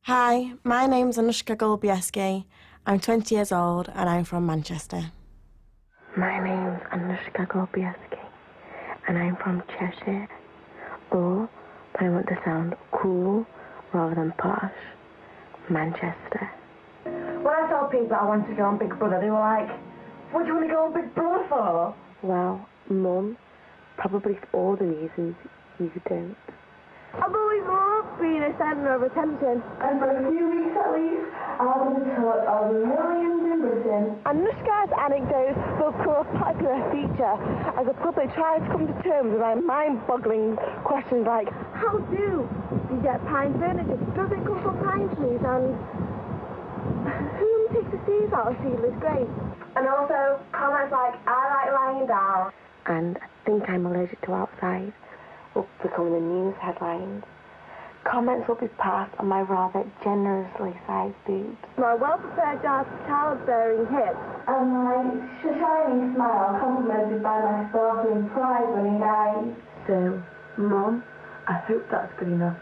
Hi, my name's Anushka Golbieski. I'm 20 years old and I'm from Manchester. My name's Anushka Golbieski and I'm from Cheshire. Or, but I want to sound cool rather than posh, Manchester. When I told people I wanted to go on Big Brother, they were like, what do you want to go on Big Brother for? Well, Mum, probably for all the reasons you don't. I've always loved being a centre of attention. And for a few weeks at least, I'll be the talk of millions in Britain. Anushka's anecdotes will become a popular feature as the public tries to come to terms with my mind-boggling questions like, how do you get pine furniture? Does it come from pine trees? And who takes the seeds out of seedless grapes? And also, comments like, I like lying down. And I think I'm allergic to outside will become the news headlines. Comments will be passed on my rather generously sized boobs. My well-prepared childbearing hips. And my shining smile complemented by my sparkling pride-winning eyes. So, Mum, I hope that's good enough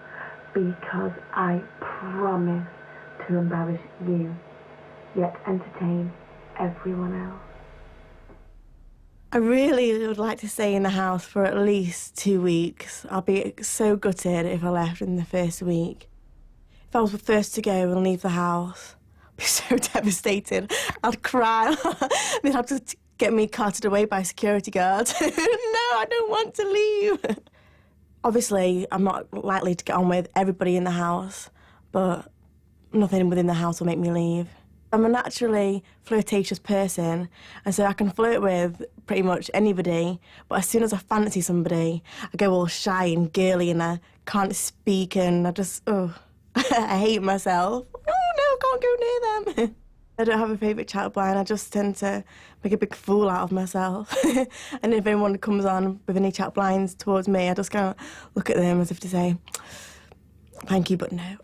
because I promise to embarrass you, yet entertain everyone else. I really would like to stay in the house for at least 2 weeks. I'll be so gutted if I left in the first week. If I was the first to go and leave the house, I'd be so devastated. I'd cry. They'd have to get me carted away by security guards. No, I don't want to leave. Obviously, I'm not likely to get on with everybody in the house, but nothing within the house will make me leave. I'm a naturally flirtatious person, and so I can flirt with pretty much anybody, but as soon as I fancy somebody, I go all shy and girly and I can't speak and I just, I hate myself. Oh no, I can't go near them. I don't have a favourite chat line, I just tend to make a big fool out of myself. And if anyone comes on with any chat lines towards me, I just kind of look at them as if to say, thank you, but no.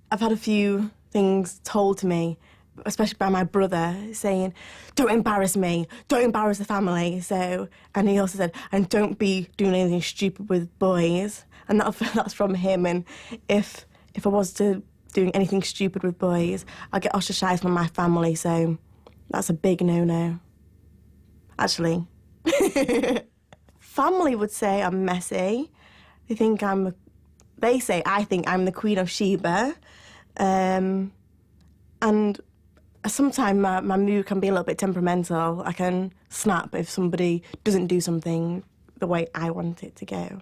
I've had a few things told to me, especially by my brother, saying, don't embarrass me, don't embarrass the family. So, and he also said, and don't be doing anything stupid with boys. And that's from him. And if I was to doing anything stupid with boys, I'd get ostracised from my family. So that's a big no-no. Actually, family would say I'm messy. They think I think I'm the Queen of Sheba. And sometimes my mood can be a little bit temperamental. I can snap if somebody doesn't do something the way I want it to go.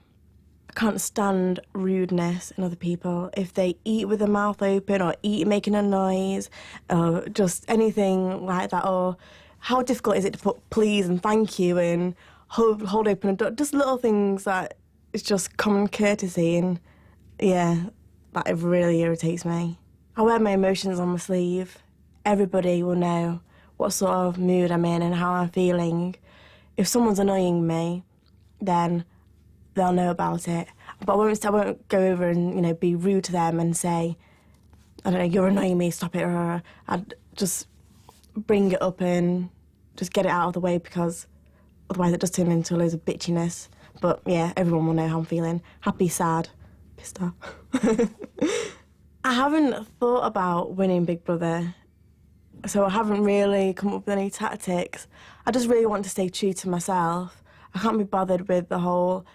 I can't stand rudeness in other people. If they eat with their mouth open or eat making a noise or just anything like that, or how difficult is it to put please and thank you and hold open a door, just little things that it's just common courtesy, and yeah, that really irritates me. I wear my emotions on my sleeve. Everybody will know what sort of mood I'm in and how I'm feeling. If someone's annoying me, then they'll know about it. But I won't go over and, be rude to them and say, I don't know, you're annoying me, stop it. Or I'd just bring it up and just get it out of the way, because otherwise it does turn into loads of bitchiness. But yeah, everyone will know how I'm feeling. Happy, sad, pissed off. I haven't thought about winning Big Brother, so I haven't really come up with any tactics. I just really want to stay true to myself. I can't be bothered with the whole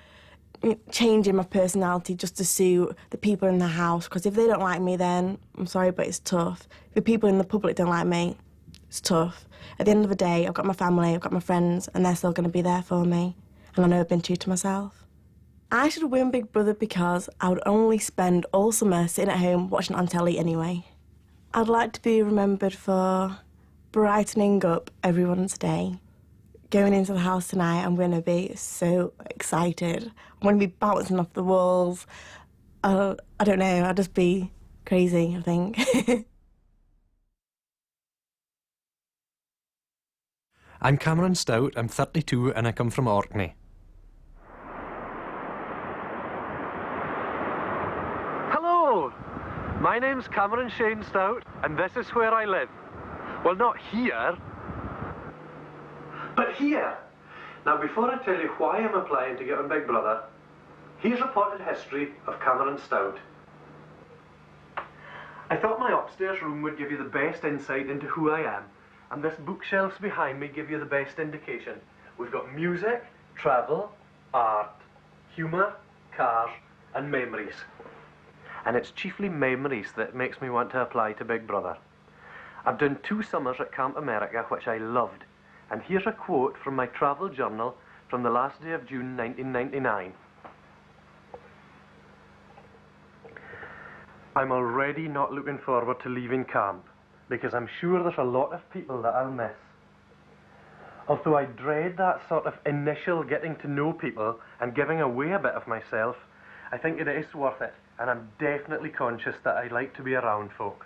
changing my personality just to suit the people in the house, because if they don't like me, then I'm sorry, but it's tough. If the people in the public don't like me, it's tough. At the end of the day, I've got my family, I've got my friends, and they're still going to be there for me. And I know I've been true to myself. I should win Big Brother because I would only spend all summer sitting at home watching it on telly anyway. I'd like to be remembered for brightening up everyone's day. Going into the house tonight, I'm going to be so excited. I'm going to be bouncing off the walls. I don't know, I'll just be crazy, I think. I'm Cameron Stout, I'm 32 and I come from Orkney. Hello! My name's Cameron Shane Stout and this is where I live. Well, not here, but here. Now, before I tell you why I'm applying to get on Big Brother, here's a potted history of Cameron Stout. I thought my upstairs room would give you the best insight into who I am, and this bookshelves behind me give you the best indication. We've got music, travel, art, humour, cars, and memories. And it's chiefly memories that makes me want to apply to Big Brother. I've done 2 summers at Camp America, which I loved, and here's a quote from my travel journal from the last day of June 1999. I'm already not looking forward to leaving camp, because I'm sure there's a lot of people that I'll miss. Although I dread that sort of initial getting to know people and giving away a bit of myself, I think it is worth it, and I'm definitely conscious that I like to be around folk.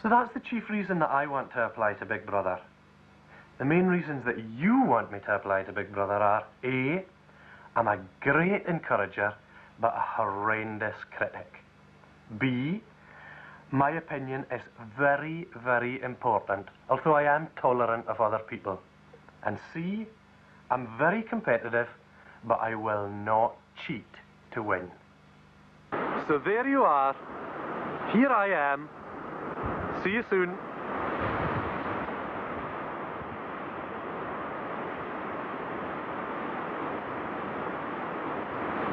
So that's the chief reason that I want to apply to Big Brother. The main reasons that you want me to apply to Big Brother are: A, I'm a great encourager, but a horrendous critic. B, my opinion is very, very important, although I am tolerant of other people. And C, I'm very competitive, but I will not cheat to win. So there you are. Here I am. See you soon.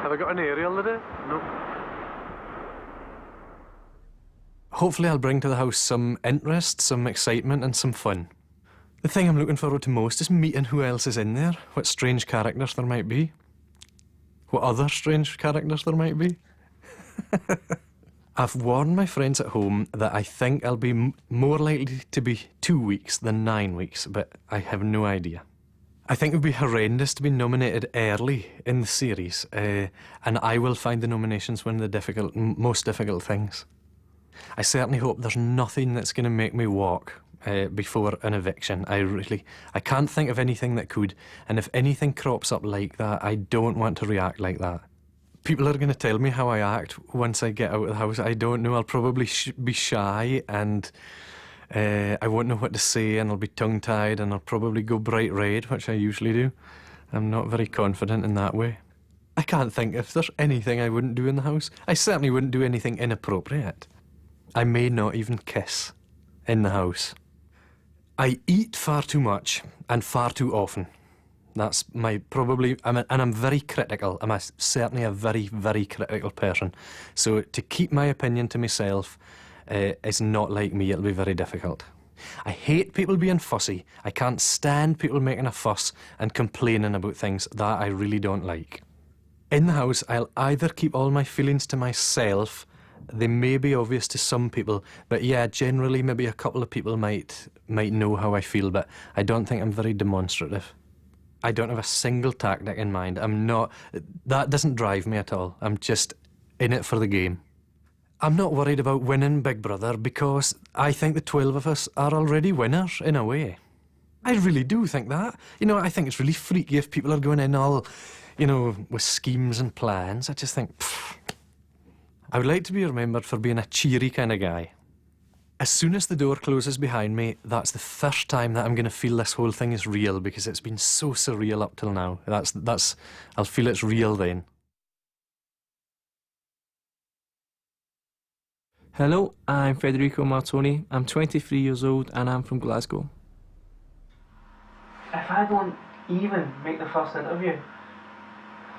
Have I got an aerial today? No. Hopefully I'll bring to the house some interest, some excitement and some fun. The thing I'm looking forward to most is meeting who else is in there, what strange characters there might be. What other strange characters there might be. I've warned my friends at home that I think I'll be more likely to be 2 weeks than 9 weeks, but I have no idea. I think it would be horrendous to be nominated early in the series, and I will find the nominations one of the most difficult things. I certainly hope there's nothing that's going to make me walk before an eviction. I can't think of anything that could, and if anything crops up like that, I don't want to react like that. People are going to tell me how I act once I get out of the house. I don't know. I'll probably be shy, and I won't know what to say, and I'll be tongue-tied, and I'll probably go bright red, which I usually do. I'm not very confident in that way. I can't think if there's anything I wouldn't do in the house. I certainly wouldn't do anything inappropriate. I may not even kiss in the house. I eat far too much and far too often. That's my and I'm very critical. I'm certainly a very, very critical person. So to keep my opinion to myself is not like me. It'll be very difficult. I hate people being fussy. I can't stand people making a fuss and complaining about things. That I really don't like. In the house, I'll either keep all my feelings to myself. They may be obvious to some people, but yeah, generally maybe a couple of people might know how I feel, but I don't think I'm very demonstrative. I don't have a single tactic in mind. That doesn't drive me at all. I'm just in it for the game. I'm not worried about winning Big Brother because I think the 12 of us are already winners in a way. I really do think that. I think it's really freaky if people are going in all, with schemes and plans. I just think, I would like to be remembered for being a cheery kind of guy. As soon as the door closes behind me, that's the first time that I'm going to feel this whole thing is real, because it's been so surreal up till now. I'll feel it's real then. Hello, I'm Federico Martoni. I'm 23 years old and I'm from Glasgow. If I don't even make the first interview,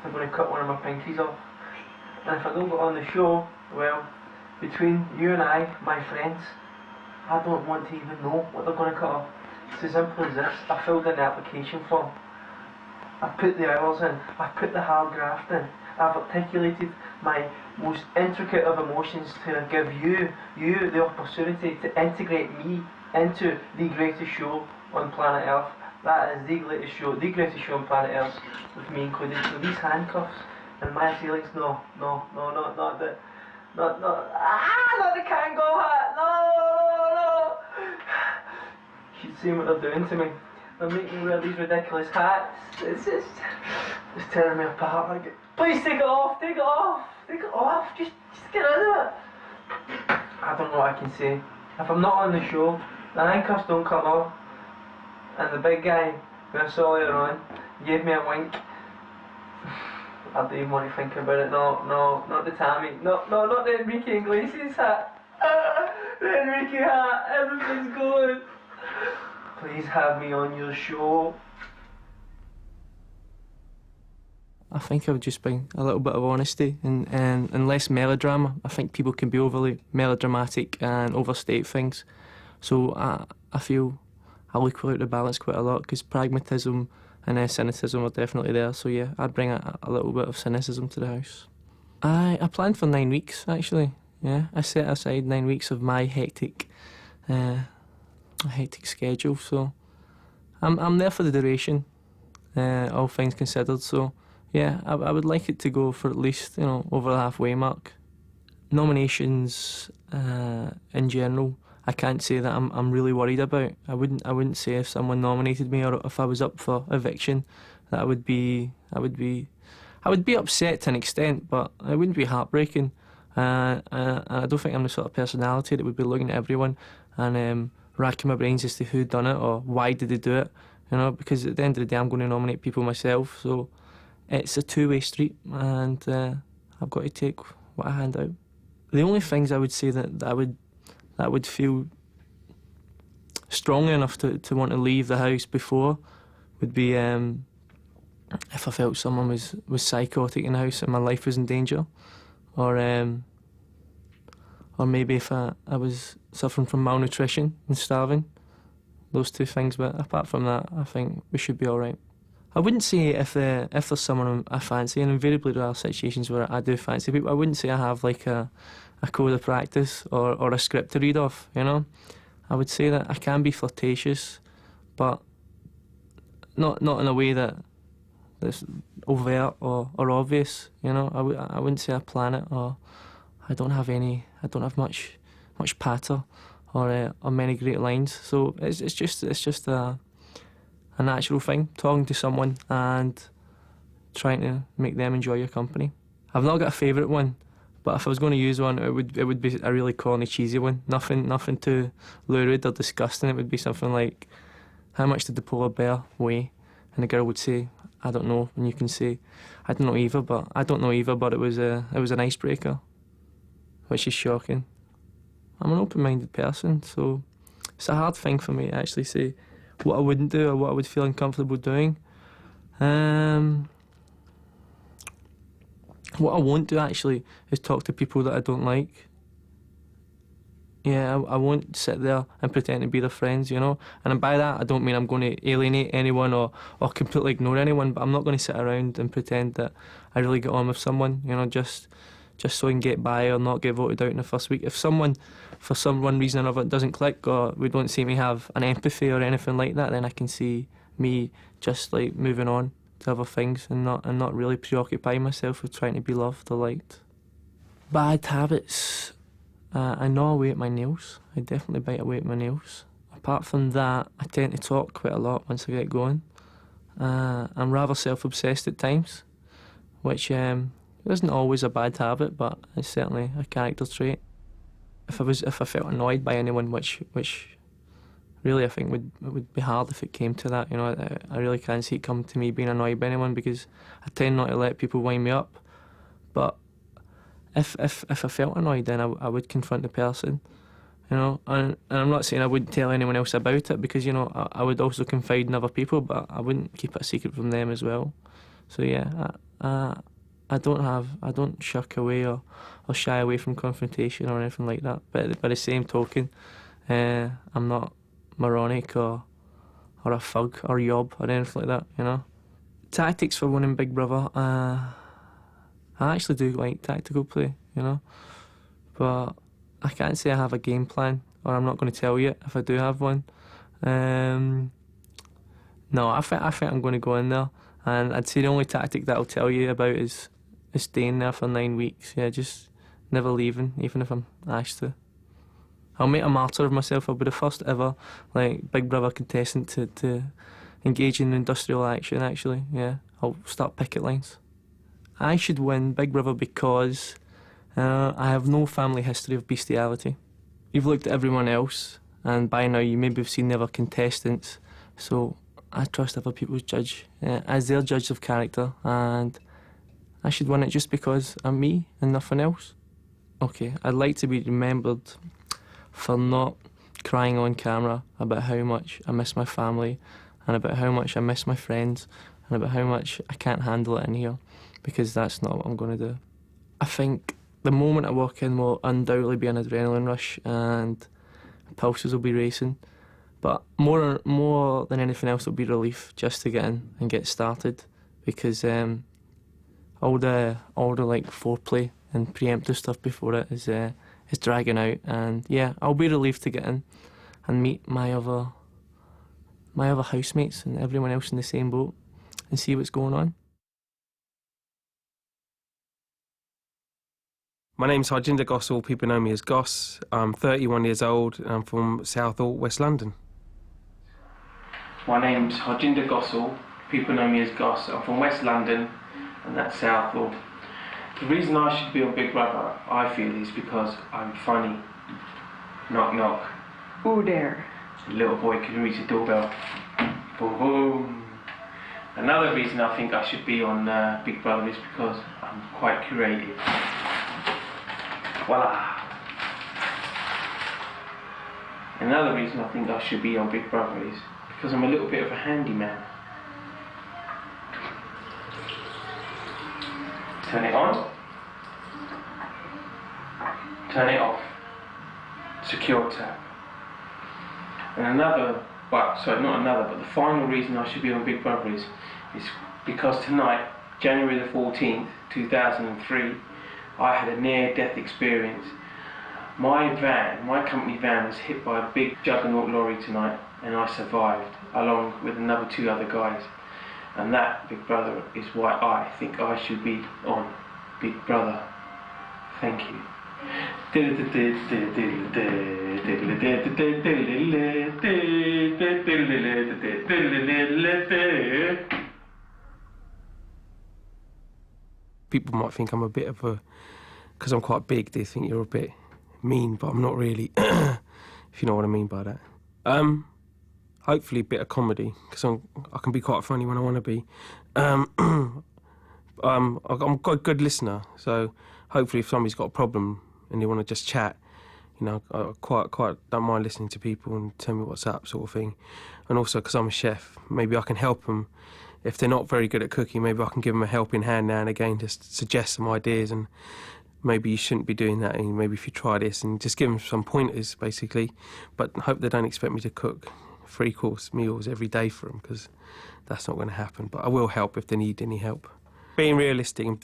I'm going to cut one of my pinkies off. And if I don't get on the show, well, between you and I, my friends, I don't want to even know what they're going to cut off. It's as simple as this. I filled in the application form. I put the hours in. I put the hard graft in. I've articulated my most intricate of emotions to give you the opportunity to integrate me into the greatest show on planet Earth. That is the greatest show on planet Earth, with me included. So these handcuffs and my ceilings, not the Kango hat, no. You should see what they're doing to me. They're making me wear these ridiculous hats. It's tearing me apart. Like, please take it off, just get rid of it. I don't know what I can say. If I'm not on the show, the handcuffs don't come off, and the big guy who I saw later on gave me a wink. I don't even want to think about it. No, not the Tammy. No, not the Enrique Iglesias hat. Enrique Hart, everything's going. Please have me on your show. I think I would just bring a little bit of honesty and less melodrama. I think people can be overly melodramatic and overstate things. So I feel I'll equal out the balance quite a lot, because pragmatism and cynicism are definitely there. So yeah, I'd bring a little bit of cynicism to the house. I planned for 9 weeks, actually. Yeah, I set aside 9 weeks of my hectic schedule. So I'm there for the duration, all things considered. So yeah, I would like it to go for at least, over the halfway mark. Nominations in general, I can't say that I'm really worried about. I wouldn't say if someone nominated me or if I was up for eviction that I would be upset to an extent, but it wouldn't be heartbreaking. And I don't think I'm the sort of personality that would be looking at everyone and racking my brains as to who done it or why did they do it. Because at the end of the day, I'm going to nominate people myself. So it's a two-way street, and I've got to take what I hand out. The only things I would say that I would feel strongly enough to want to leave the house before would be if I felt someone was psychotic in the house and my life was in danger, or maybe if I was suffering from malnutrition and starving. Those two things, but apart from that, I think we should be all right. I wouldn't say if there's someone I fancy, and invariably there are situations where I do fancy people, I wouldn't say I have like a code of practice or a script to read off, I would say that I can be flirtatious, but not in a way that's overt or obvious, I wouldn't say I plan it, or I don't have much patter or many great lines. So it's just a natural thing, talking to someone and trying to make them enjoy your company. I've not got a favourite one, but if I was going to use one, it would be a really corny, cheesy one. Nothing too lurid or disgusting. It would be something like, how much did the polar bear weigh? And the girl would say, I don't know. And you can say, I don't know either, but it was an icebreaker, which is shocking. I'm an open-minded person, so it's a hard thing for me to actually say what I wouldn't do or what I would feel uncomfortable doing. What I won't do actually is talk to people that I don't like. Yeah, I won't sit there and pretend to be their friends, And by that, I don't mean I'm going to alienate anyone or completely ignore anyone, but I'm not going to sit around and pretend that I really get on with someone, just so I can get by or not get voted out in the first week. If someone, for some one reason or another, doesn't click or we don't seem to have an empathy or anything like that, then I can see me just like moving on to other things and not really preoccupying myself with trying to be loved or liked. Bad habits. I gnaw away at my nails. I definitely bite away at my nails. Apart from that, I tend to talk quite a lot once I get going. I'm rather self-obsessed at times, which isn't always a bad habit, but it's certainly a character trait. If I felt annoyed by anyone, which really I think would be hard if it came to that. I really can't see it come to me being annoyed by anyone, because I tend not to let people wind me up. But if I felt annoyed, then I would confront the person, and I'm not saying I wouldn't tell anyone else about it, because I would also confide in other people, but I wouldn't keep it a secret from them as well. So yeah, I don't shirk away or shy away from confrontation or anything like that. But by the same token, I'm not moronic or a thug or yob or anything like that, Tactics for winning Big Brother, I actually do like tactical play, but I can't say I have a game plan, or I'm not going to tell you if I do have one. No, I think I'm going to go in there, and I'd say the only tactic that I'll tell you about is staying there for 9 weeks. Yeah, just never leaving, even if I'm asked to. I'll make a martyr of myself. I'll be the first ever Big Brother contestant to engage in industrial action, actually. Yeah, I'll start picket lines. I should win Big Brother because I have no family history of bestiality. You've looked at everyone else, and by now you maybe have seen the other contestants, so I trust other people's judge as their judge of character, and I should win it just because I'm me and nothing else. Okay, I'd like to be remembered for not crying on camera about how much I miss my family and about how much I miss my friends and about how much I can't handle it in here, because that's not what I'm going to do. I think the moment I walk in will undoubtedly be an adrenaline rush and pulses will be racing, but more than anything else will be relief just to get in and get started, because all the like foreplay and preemptive stuff before it is dragging out, and yeah, I'll be relieved to get in and meet my other housemates and everyone else in the same boat and see what's going on. My name's Harjinder Gossal, people know me as Goss. I'm 31 years old and I'm from Southall, West London. My name's Harjinder Gossal, people know me as Goss. I'm from West London and that's Southall. The reason I should be on Big Brother, I feel, is because I'm funny. Knock knock. Who there? A little boy can reach the doorbell. Boom boom. Another reason I think I should be on Big Brother is because I'm quite creative. Voila. Another reason I think I should be on Big Brother is because I'm a little bit of a handyman. Turn it on. Turn it off. Secure tap. And another, well, sorry, not another, but the final reason I should be on Big Brother is because tonight, January the 14th, 2003, I had a near-death experience. My company van was hit by a big juggernaut lorry tonight, and I survived, along with another 2 other guys. And that, Big Brother, is why I think I should be on Big Brother. Thank you. People might think I'm a bit of a, because I'm quite big, they think you're a bit mean, but I'm not really, if you know what I mean by that. Hopefully a bit of comedy, because I can be quite funny when I want to be. I'm quite a good listener, so hopefully if somebody's got a problem and they want to just chat, you know, I quite don't mind listening to people and tell me what's up, sort of thing. And also because I'm a chef, maybe I can help them. If they're not very good at cooking, maybe I can give them a helping hand now and again, just suggest some ideas, and maybe you shouldn't be doing that, and maybe if you try this, and just give them some pointers, basically. But I hope they don't expect me to cook 3-course meals every day for them, because that's not going to happen. But I will help if they need any help. Being realistic and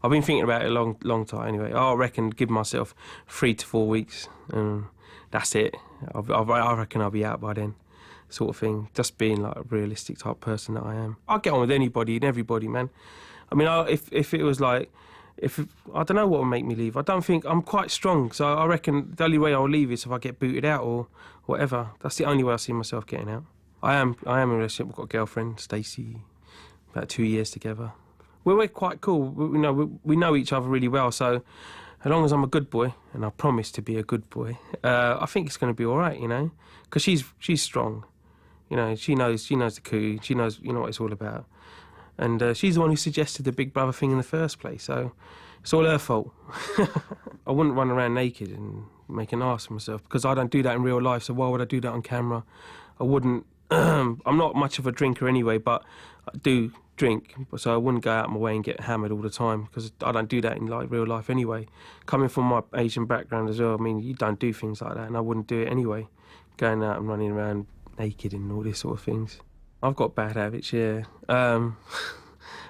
I've been thinking about it a long time anyway. I reckon give myself 3 to 4 weeks, and that's it. I reckon I'll be out by then, sort of thing. Just being like a realistic type person that I am. I'll get on with anybody and everybody, man. I mean, if it was like, I don't know what would make me leave. I don't think, I'm quite strong, so I reckon the only way I'll leave is if I get booted out or whatever. That's the only way I see myself getting out. I am in a relationship. We've got a girlfriend, Stacey, about 2 years together. We're quite cool. We know each other really well, so as long as I'm a good boy, and I promise to be a good boy, I think it's going to be all right, you know, because she's strong. You know, she knows the coup. She knows, you know, what it's all about. And she's the one who suggested the Big Brother thing in the first place, so it's all her fault. I wouldn't run around naked and make an ass of myself, because I don't do that in real life, so why would I do that on camera? I wouldn't. I'm not much of a drinker anyway, but I do drink, so I wouldn't go out of my way and get hammered all the time, because I don't do that in like real life anyway. Coming from my Asian background as well, I mean, you don't do things like that, and I wouldn't do it anyway, going out and running around naked and all this sort of things. I've got bad habits, yeah. I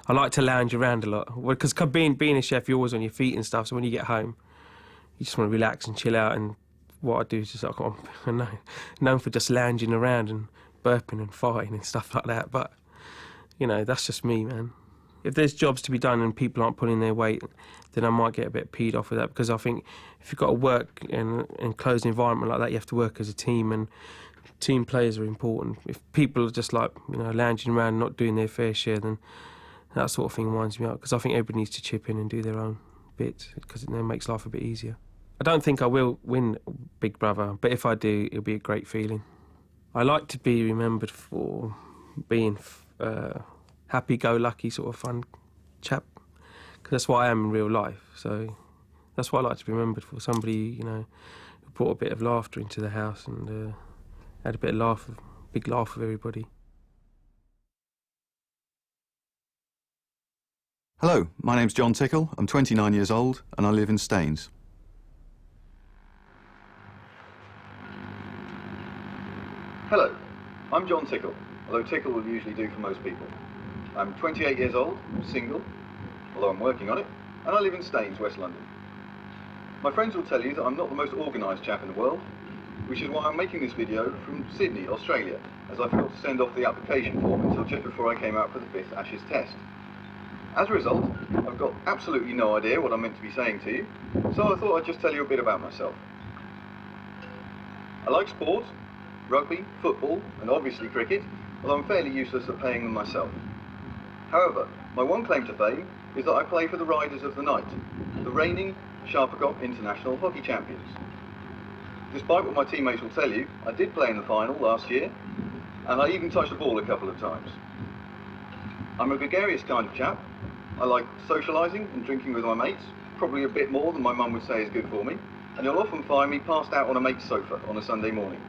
like to lounge around a lot, because being a chef, you're always on your feet and stuff, so when you get home, you just want to relax and chill out, and what I do is just, I'm known for just lounging around and burping and farting and stuff like that, but, you know, that's just me, man. If there's jobs to be done and people aren't pulling their weight, then I might get a bit peed off with that, because I think if you've got to work in an enclosed environment like that, you have to work as a team, and team players are important. If people are just like, you know, lounging around and not doing their fair share, then that sort of thing winds me up, because I think everybody needs to chip in and do their own bit, because it then makes life a bit easier. I don't think I will win Big Brother, but if I do, it'll be a great feeling. I like to be remembered for being happy-go-lucky sort of fun chap, because that's what I am in real life, so That's what I like to be remembered for. Somebody, you know, who brought a bit of laughter into the house and had a bit of big laugh with everybody. Hello, my name's John Tickle. I'm 29 years old and I live in Staines. Hello, I'm John Tickle, although Tickle will usually do for most people. I'm 28 years old, single, although I'm working on it, and I live in Staines, West London. My friends will tell you that I'm not the most organised chap in the world, which is why I'm making this video from Sydney, Australia, as I forgot to send off the application form until just before I came out for the 5th Ashes test. As a result, I've got absolutely no idea what I'm meant to be saying to you, so I thought I'd just tell you a bit about myself. I like sport, rugby, football, and obviously cricket, although I'm fairly useless at playing them myself. However, my one claim to fame is that I play for the Riders of the Night, the reigning Sharpacop International Hockey Champions. Despite what my teammates will tell you, I did play in the final last year, and I even touched the ball a couple of times. I'm a gregarious kind of chap. I like socialising and drinking with my mates, probably a bit more than my mum would say is good for me, and you'll often find me passed out on a mate's sofa on a Sunday morning.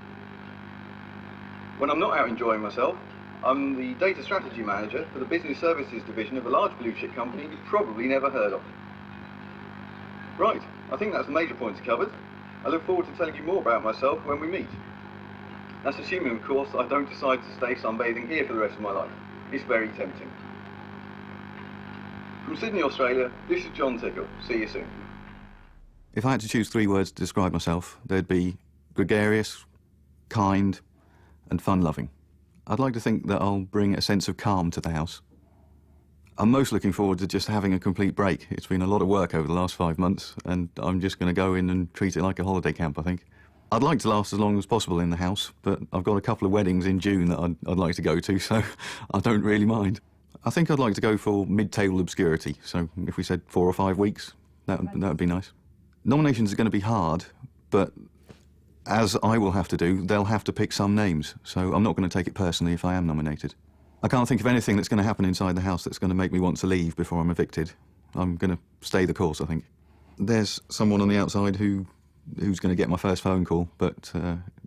When I'm not out enjoying myself, I'm the data strategy manager for the business services division of a large blue chip company you've probably never heard of. Right, I think that's the major points covered. I look forward to telling you more about myself when we meet. That's assuming, of course, I don't decide to stay sunbathing here for the rest of my life. It's very tempting. From Sydney, Australia, this is John Tickle. See you soon. If I had to choose 3 words to describe myself, they'd be gregarious, kind, and fun-loving. I'd like to think that I'll bring a sense of calm to the house. I'm most looking forward to just having a complete break. It's been a lot of work over the last 5 months, and I'm just going to go in and treat it like a holiday camp, I think. I'd like to last as long as possible in the house, but I've got a couple of weddings in June that I'd like to go to, so I don't really mind. I think I'd like to go for mid-table obscurity, so if we said 4 or 5 weeks, that would be nice. Nominations are going to be hard, but as I will have to do, they'll have to pick some names, so I'm not going to take it personally if I am nominated. I can't think of anything that's going to happen inside the house that's going to make me want to leave before I'm evicted. I'm going to stay the course, I think. There's someone on the outside who's going to get my first phone call, but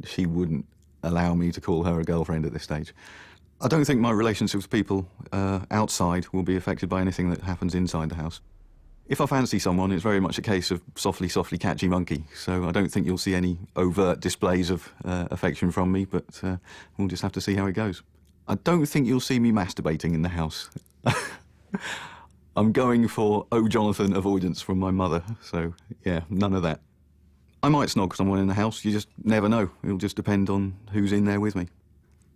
she wouldn't allow me to call her a girlfriend at this stage. I don't think my relationships with people outside will be affected by anything that happens inside the house. If I fancy someone, it's very much a case of softly, softly catchy monkey, so I don't think you'll see any overt displays of affection from me, but we'll just have to see how it goes. I don't think you'll see me masturbating in the house. I'm going for "Oh Jonathan" avoidance from my mother, so yeah, none of that. I might snog someone in the house, you just never know. It'll just depend on who's in there with me.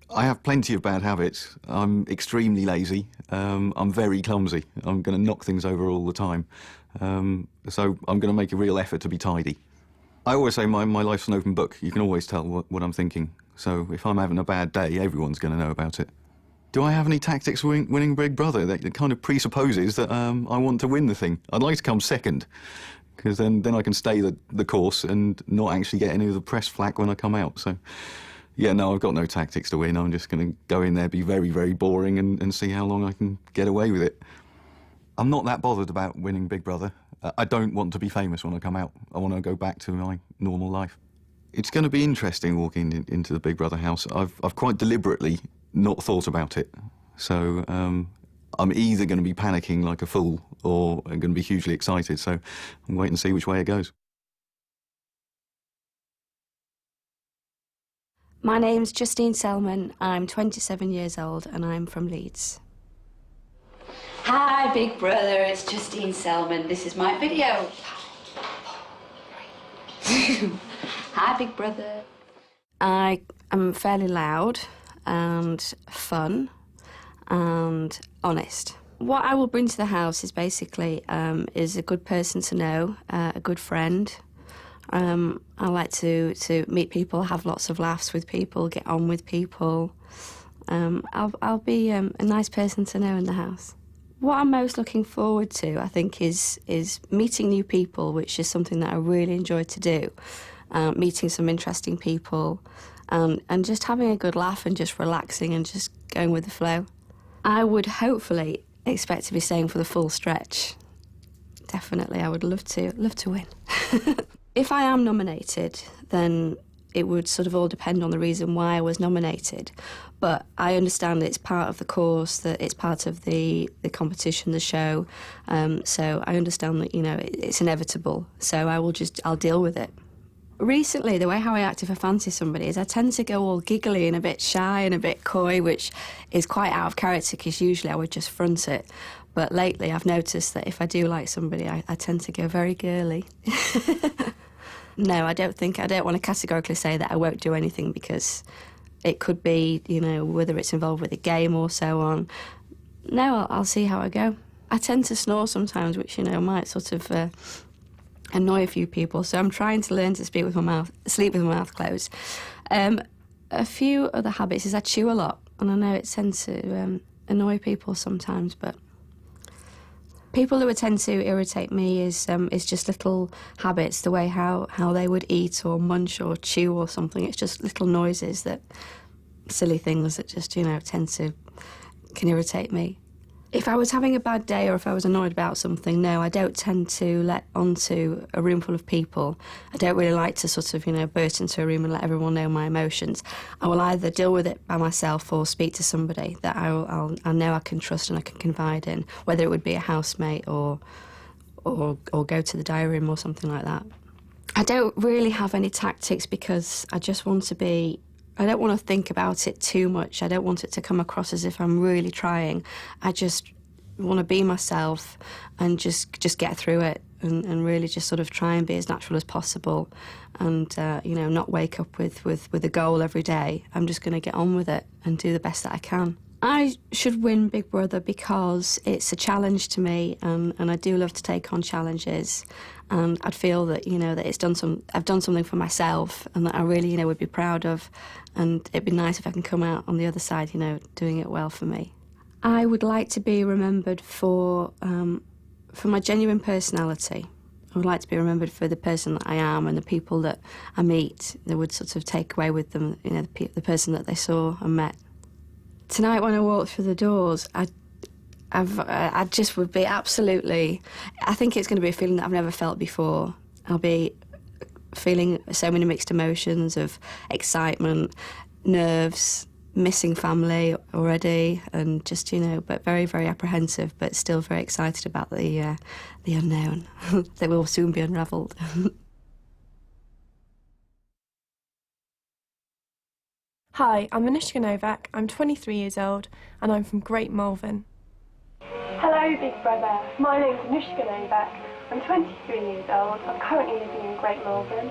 I have plenty of bad habits. I'm extremely lazy. I'm very clumsy. I'm going to knock things over all the time. So I'm going to make a real effort to be tidy. I always say my life's an open book. You can always tell what I'm thinking. So if I'm having a bad day, everyone's going to know about it. Do I have any tactics for winning Big Brother? That kind of presupposes that I want to win the thing. I'd like to come second, because then I can stay the course and not actually get any of the press flack when I come out. So, yeah, no, I've got no tactics to win. I'm just going to go in there, be very, very boring and see how long I can get away with it. I'm not that bothered about winning Big Brother. I don't want to be famous when I come out. I want to go back to my normal life. It's going to be interesting walking into the Big Brother house. I've quite deliberately not thought about it. So I'm either going to be panicking like a fool or I'm going to be hugely excited. So I'm waiting to see which way it goes. My name's Justine Selman. I'm 27 years old and I'm from Leeds. Hi, Big Brother. It's Justine Selman. This is my video. Hi, Big Brother. I am fairly loud and fun and honest. What I will bring to the house is basically is a good person to know, a good friend. I like to meet people, have lots of laughs with people, get on with people. I'll be a nice person to know in the house. What I'm most looking forward to, I think, is meeting new people, which is something that I really enjoy to do. Meeting some interesting people and just having a good laugh and just relaxing and just going with the flow. I would hopefully expect to be staying for the full stretch. definitely. I would love to win. If I am nominated, then it would sort of all depend on the reason why I was nominated. But I understand that it's part of the course, that it's part of the competition, the show. So I understand that, you know, it's inevitable. So I'll deal with it. Recently, the way how I act if I fancy somebody is I tend to go all giggly and a bit shy and a bit coy, which is quite out of character because usually I would just front it. But lately I've noticed that if I do like somebody, I tend to go very girly. No, I don't want to categorically say that I won't do anything because it could be, you know, whether it's involved with a game or so on. No, I'll see how I go. I tend to snore sometimes, which, you know, might sort of annoy a few people, so I'm trying to learn to sleep with my mouth closed. A few other habits is I chew a lot, and I know it tends to annoy people sometimes, but people who would tend to irritate me is just little habits, the way how they would eat or munch or chew or something. It's just little noises, silly things that just, you know, can irritate me. If I was having a bad day or if I was annoyed about something, no, I don't tend to let onto a room full of people. I don't really like to sort of, you know, burst into a room and let everyone know my emotions. I will either deal with it by myself or speak to somebody that I know I can trust and I can confide in, whether it would be a housemate or go to the diary room or something like that. I don't really have any tactics because I just want to be... I don't want to think about it too much. I don't want it to come across as if I'm really trying. I just want to be myself and just get through it and really just sort of try and be as natural as possible and, you know, not wake up with a goal every day. I'm just going to get on with it and do the best that I can. I should win Big Brother because it's a challenge to me and I do love to take on challenges. And I'd feel that, you know, that I've done something for myself and that I really, you know, would be proud of. And it'd be nice if I can come out on the other side, you know, doing it well for me. I would like to be remembered for my genuine personality. I would like to be remembered for the person that I am and the people that I meet that would sort of take away with them, you know, the person that they saw and met. Tonight when I walk through the doors, I just would be absolutely... I think it's going to be a feeling that I've never felt before. I'll be feeling so many mixed emotions of excitement, nerves, missing family already, and just, you know, but very, very apprehensive, but still very excited about the unknown that will soon be unravelled. Hi, I'm Anushka Novak, I'm 23 years old, and I'm from Great Malvern. Hello, Big Brother. My name's Anushka Novak. I'm 23 years old. I'm currently living in Great Malvern.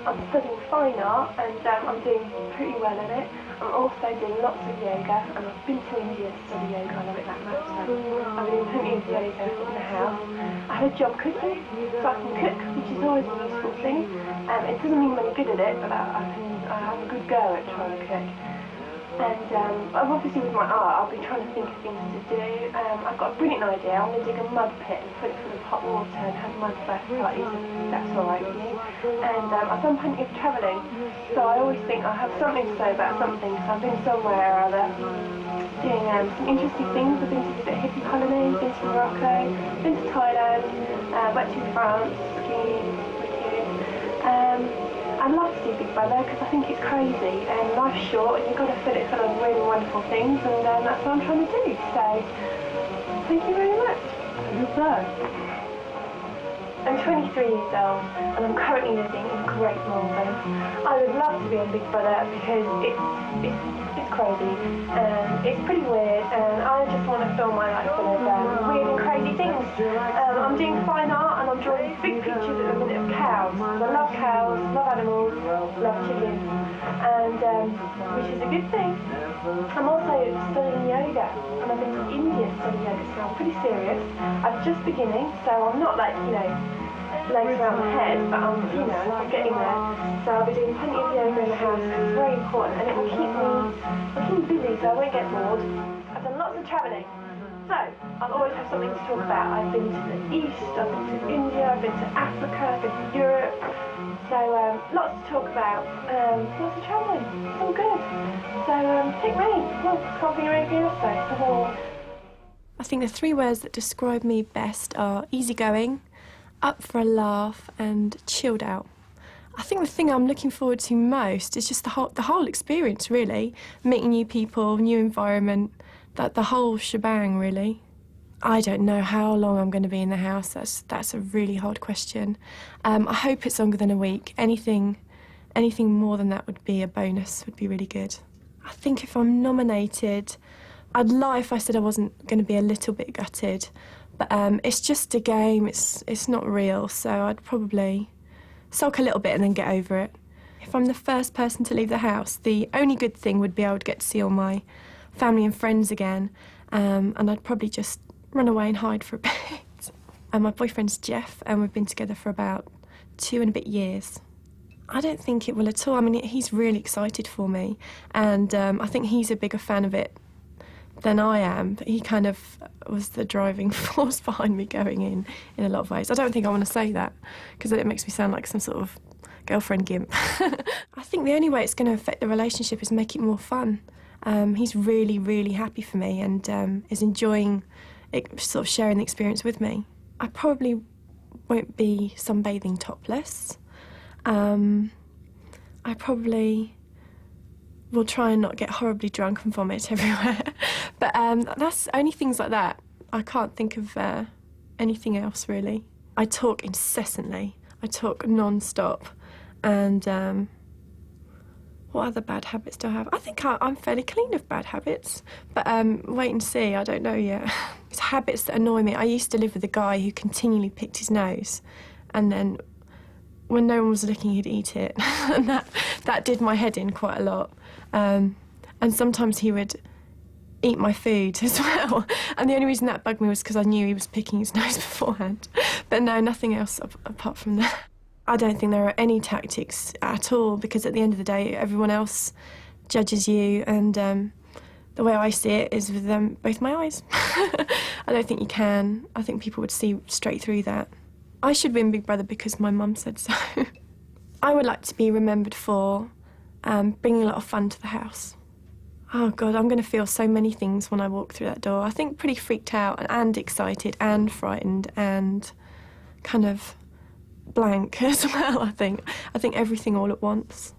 I'm studying fine art and I'm doing pretty well at it. I'm also doing lots of yoga and I've been to India to study yoga. I love it that much. So I've been doing plenty of yoga in the house. I have a job cooking, so I can cook, which is always a useful thing. It doesn't mean I'm good at it, but I have a good go at trying to cook. And obviously with my art, I'll be trying to think of things to do. I've got a brilliant idea. I'm going to dig a mud pit and put it full of hot water and have mud birthday parties, if that's all right with you. And I've done plenty of travelling, so I always think I have something to say about something. So I've been somewhere or other doing some interesting things. I've been to visit hippie colonies, been to Morocco, been to Thailand, went to France, skiing with you. I'd love to do Big Brother because I think it's crazy and life's short and you've got to fill it full of really wonderful things and that's what I'm trying to do. So, thank you very much. Good luck. I'm 23 years old and I'm currently living in Great Malvern. I would love to be on Big Brother because it's crazy and it's pretty weird and I just want to fill my life full of weird and crazy things. I'm doing fine art and I'm drawing big pictures at the minute of cows. I love cows, love animals, love chickens, and which is a good thing. I'm also studying yoga and I've been to India to study yoga, so I'm pretty serious. I'm just beginning, so I'm not like, you know, legs around my head, but I'm, you know, I'm getting there. So I'll be doing plenty of yoga in the house because it's very important and it will keep me busy so I won't get bored. I've done lots of travelling, so I'll always have something to talk about. I've been to the East, I've been to India, I've been to Africa, I've been to Europe. So lots to talk about, lots of travelling, it's all good. So pick me, well, can't think of anything else though. I think the three words that describe me best are easygoing, Up for a laugh and chilled out. I think the thing I'm looking forward to most is just the whole experience, really. Meeting new people, new environment, the whole shebang, really. I don't know how long I'm going to be in the house. That's a really hard question. I hope it's longer than a week. Anything more than that would be a bonus, would be really good. I think if I'm nominated, I'd lie if I said I wasn't going to be a little bit gutted. But it's just a game, it's not real, so I'd probably sulk a little bit and then get over it. If I'm the first person to leave the house, the only good thing would be I would get to see all my family and friends again, and I'd probably just run away and hide for a bit. And my boyfriend's Jeff, and we've been together for about 2 and a bit years. I don't think it will at all. I mean, he's really excited for me, and I think he's a bigger fan of it than I am. He kind of was the driving force behind me going in a lot of ways. I don't think I want to say that, because it makes me sound like some sort of girlfriend gimp. I think the only way it's going to affect the relationship is make it more fun. He's really, really happy for me and is enjoying sort of sharing the experience with me. I probably won't be sunbathing topless. I probably will try and not get horribly drunk and vomit everywhere. But that's only things like that. I can't think of anything else, really. I talk incessantly. I talk non-stop. And what other bad habits do I have? I think I'm fairly clean of bad habits. But wait and see, I don't know yet. It's habits that annoy me. I used to live with a guy who continually picked his nose, and then when no one was looking, he'd eat it. And that did my head in quite a lot. And sometimes he would eat my food as well. And the only reason that bugged me was because I knew he was picking his nose beforehand. But no, nothing else apart from that. I don't think there are any tactics at all, because at the end of the day, everyone else judges you, and the way I see it is with both my eyes. I don't think you can. I think people would see straight through that. I should win Big Brother because my mum said so. I would like to be remembered for bringing a lot of fun to the house. Oh God, I'm going to feel so many things when I walk through that door. I think pretty freaked out and excited and frightened and kind of blank as well, I think. I think everything all at once.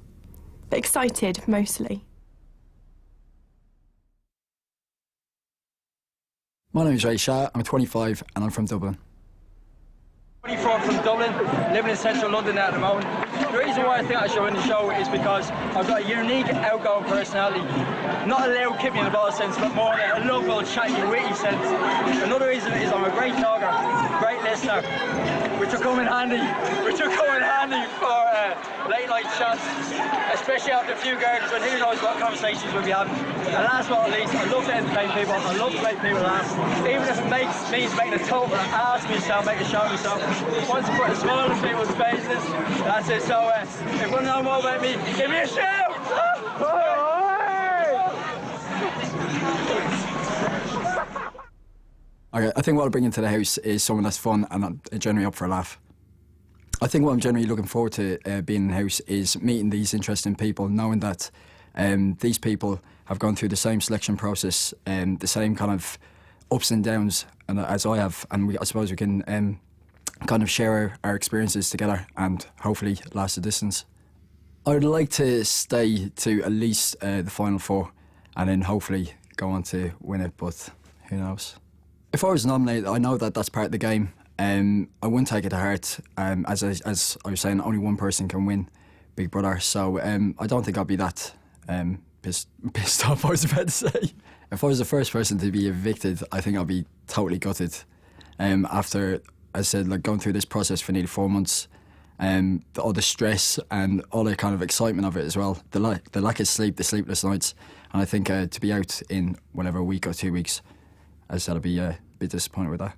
But excited, mostly. My name is Ray Shah, I'm 25 and I'm from Dublin. 24 from Dublin, living in central London at the moment. The reason why I think I should win the show is because I've got a unique, outgoing personality. Not a loud, kick me in the ball sense, but more a lovable, chatty, witty sense. Another reason is I'm a great talker, great listener, which will come in handy for late night chats, especially after a few girls, when who knows what conversations we'll be having. And last but not least, I love to entertain people, I love to make people laugh, even if it means making a total ass of myself, make a show of myself. Once I put a smile on people's faces, that's it. So if you want to know more about me, give me a shout! Okay, I think what I bring into the house is someone that's fun and generally up for a laugh. I think what I'm generally looking forward to being in the house is meeting these interesting people, knowing that these people have gone through the same selection process and the same kind of ups and downs as I have, and I suppose we can kind of share our experiences together and hopefully last a distance. I would like to stay to at least the final 4 and then hopefully go on to win it, but who knows. If I was nominated, I know that that's part of the game. I wouldn't take it to heart. As I was saying, only one person can win Big Brother, so I don't think I'll be that pissed off, I was about to say. If I was the first person to be evicted, I think I'll be totally gutted. After, as I said, like going through this process for nearly 4 months, all the stress and all the kind of excitement of it as well, the lack of sleep, the sleepless nights, and I think to be out in whatever, a week or 2 weeks, as I said, I'll be a bit disappointed with that.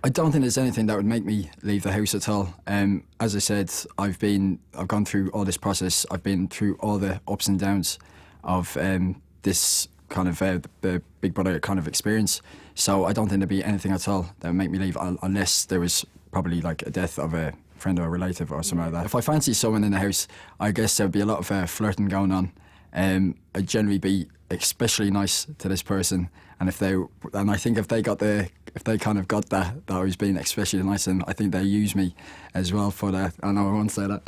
I don't think there's anything that would make me leave the house at all. As I said, I've gone through all this process. I've been through all the ups and downs of this kind of the Big Brother kind of experience. So I don't think there'd be anything at all that would make me leave, unless there was probably like a death of a friend or a relative or something like that. If I fancy someone in the house, I guess there'd be a lot of flirting going on. I'd generally be especially nice to this person, and I think if they kind of got that I was being especially nice, and I think they use me as well for that. I know I won't say that.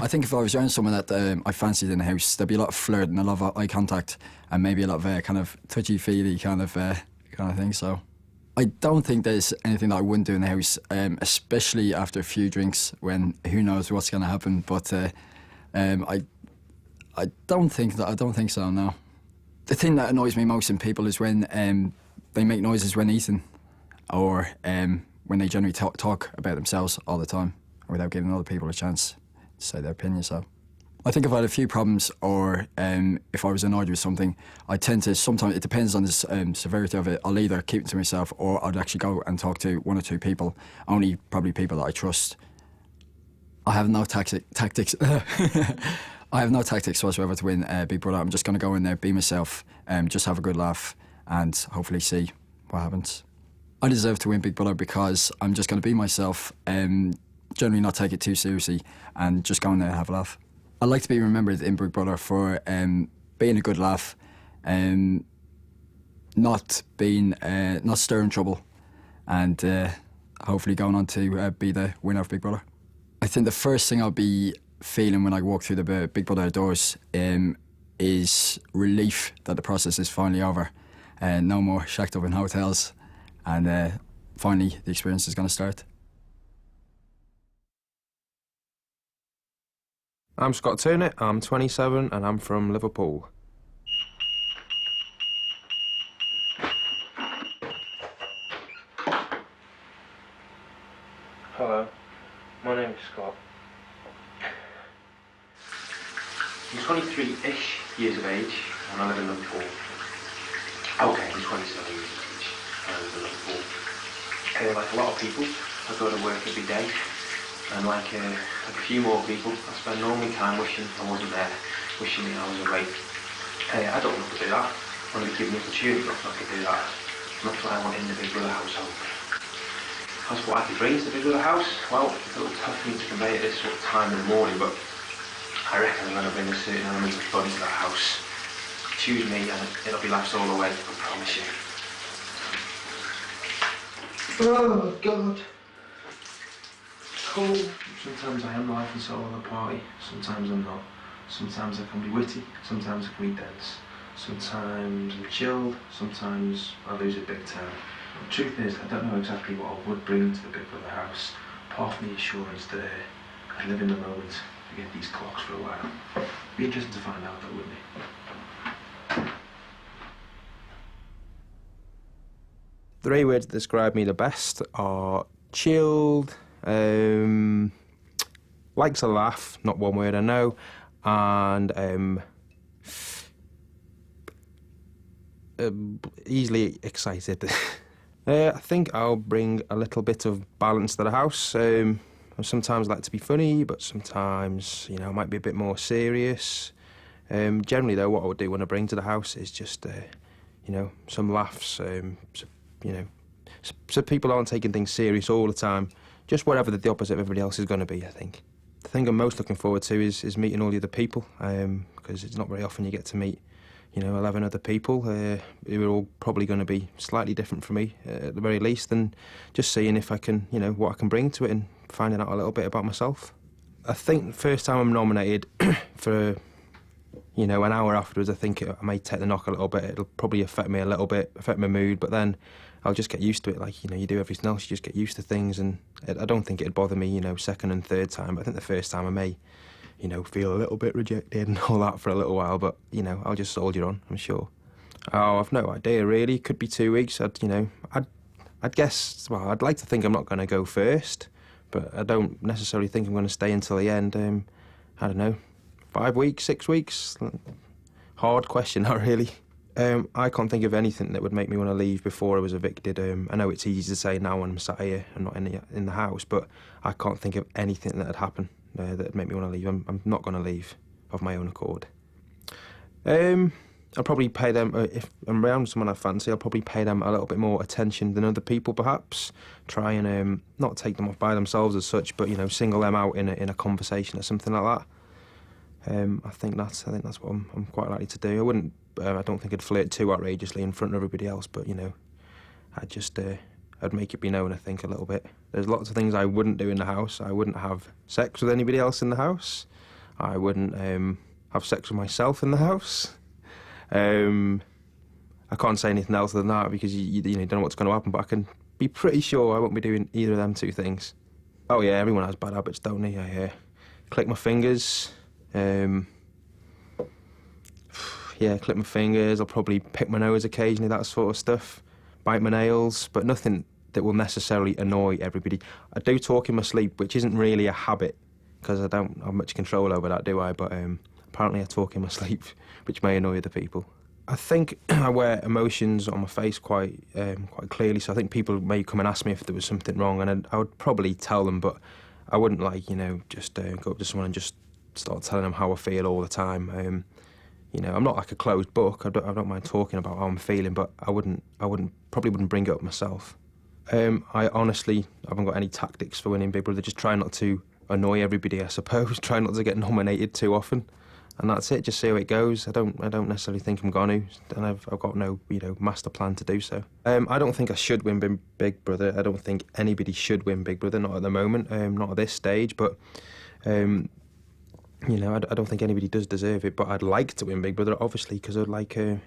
I think if I was around someone that I fancied in the house, there'd be a lot of flirt and a lot of eye contact, and maybe a lot of kind of touchy-feely kind of thing. So I don't think there's anything that I wouldn't do in the house, especially after a few drinks, when who knows what's going to happen. But I don't think so. No. The thing that annoys me most in people is when they make noises when eating, or when they generally talk about themselves all the time without giving other people a chance to say their opinion. So I think if I had a few problems, or if I was annoyed with something, I tend to, sometimes it depends on the severity of it, I'll either keep it to myself, or I'd actually go and talk to one or two people, only probably people that I trust. I have no tactics. I have no tactics whatsoever to win Big Brother. I'm just going to go in there, be myself, just have a good laugh, and hopefully see what happens. I deserve to win Big Brother because I'm just going to be myself, generally not take it too seriously, and just go in there and have a laugh. I'd like to be remembered in Big Brother for being a good laugh, not stirring trouble, and hopefully going on to be the winner of Big Brother. I think the first thing I'll be feeling when I walk through the Big Brother doors is relief that the process is finally over. No more shacked up in hotels, and finally the experience is going to start. I'm Scott Turner, I'm 27 and I'm from Liverpool. Hello, my name is Scott. I'm 23-ish years of age and I live in Liverpool. Okay, I'm 27 years of age and I live in Liverpool. Like a lot of people, I go to work every day, and like a few more people, I spend all my time wishing I wasn't there, wishing I was away. I don't want to do that. I want to be given the opportunity not to do that. And that's what I want in the Big Brother household. That's what I could bring to the Big Brother house. Well, it's a little tough for me to convey at this sort of time in the morning, but I reckon I'm going to bring a certain element of fun to that house. Choose me and it'll be laughs all the way, I promise you. Oh, God. Cold. Sometimes I am the life and soul of the party, sometimes I'm not. Sometimes I can be witty, sometimes I can be dense. Sometimes I'm chilled, sometimes I lose it big time. The truth is, I don't know exactly what I would bring to the Big Brother house, apart from the assurance that I'd live in the moment, forget these clocks for a while. Be interesting to find out, though, wouldn't it? 3 words that describe me the best are chilled, likes a laugh, not one word I know, and easily excited. I think I'll bring a little bit of balance to the house. I sometimes like to be funny, but sometimes, you know, I might be a bit more serious. Generally, though, what I would do when I bring to the house is just, you know, some laughs, you know, so people aren't taking things serious all the time. Just whatever the opposite of everybody else is going to be, I think. The thing I'm most looking forward to is meeting all the other people, because it's not very often you get to meet, you know, 11 other people who are all probably going to be slightly different from me, at the very least, and just seeing if I can, you know, what I can bring to it and finding out a little bit about myself. I think the first time I'm nominated for, you know, an hour afterwards, I think I may take the knock a little bit. It'll probably affect me a little bit, affect my mood, but then I'll just get used to it. Like, you know, you do everything else, you just get used to things, and I don't think it'd bother me, you know, second and third time, but I think the first time I may, you know, feel a little bit rejected and all that for a little while, but, you know, I'll just soldier on, I'm sure. Oh, I've no idea, really. Could be 2 weeks. I'd guess, well, I'd like to think I'm not going to go first, but I don't necessarily think I'm going to stay until the end. I don't know, 5 weeks, 6 weeks? Hard question, not really. I can't think of anything that would make me want to leave before I was evicted. I know it's easy to say now when I'm sat here and not in the house, but I can't think of anything that would happen that would make me want to leave. I'm not going to leave of my own accord. I'll probably pay them, if I'm around someone I fancy, I'll probably pay them a little bit more attention than other people, perhaps. Try and not take them off by themselves as such, but, you know, single them out in a conversation or something like that. I think that's what I'm quite likely to do. I don't think I'd flirt too outrageously in front of everybody else, but you know, I'd make it be known, I think, a little bit. There's lots of things I wouldn't do in the house. I wouldn't have sex with anybody else in the house. I wouldn't have sex with myself in the house. I can't say anything else than that because you don't know what's going to happen, but I can be pretty sure I won't be doing either of them two things. Oh yeah, everyone has bad habits, don't they? I click my fingers. Click my fingers. I'll probably pick my nose occasionally, that sort of stuff. Bite my nails, but nothing that will necessarily annoy everybody. I do talk in my sleep, which isn't really a habit because I don't have much control over that, do I? But apparently I talk in my sleep, which may annoy other people. I think I wear emotions on my face quite clearly, so I think people may come and ask me if there was something wrong, and I would probably tell them, but I wouldn't just go up to someone and just start telling them how I feel all the time. I'm not like a closed book. I don't mind talking about how I'm feeling, but I probably wouldn't bring it up myself. I honestly haven't got any tactics for winning Big Brother. Just try not to annoy everybody, I suppose. Try not to get nominated too often, and that's it. Just see how it goes. I don't necessarily think I'm going to, and I've got no master plan to do so. I don't think I should win Big Brother. I don't think anybody should win Big Brother. Not at the moment. Not at this stage. But I don't think anybody does deserve it. But I'd like to win Big Brother, obviously, because I'd like to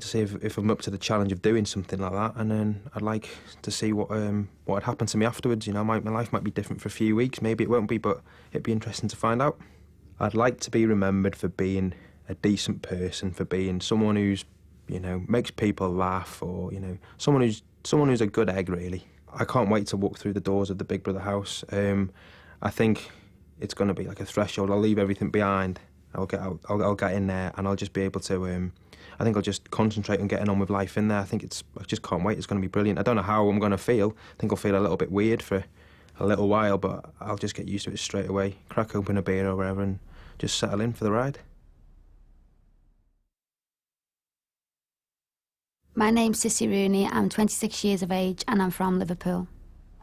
see if I'm up to the challenge of doing something like that, and then I'd like to see what had happened to me afterwards. My life might be different for a few weeks. Maybe it won't be, but it'd be interesting to find out. I'd like to be remembered for being a decent person, for being someone who's, makes people laugh, or, someone who's a good egg, really. I can't wait to walk through the doors of the Big Brother house. I think it's going to be like a threshold. I'll leave everything behind. I'll get out. I'll get in there, and I'll just be able to. I think I'll just concentrate on getting on with life in there. I just can't wait. It's going to be brilliant. I don't know how I'm going to feel. I think I'll feel a little bit weird for a little while, but I'll just get used to it straight away. Crack open a beer or whatever, and just settle in for the ride. My name's Sissy Rooney, I'm 26 years of age and I'm from Liverpool.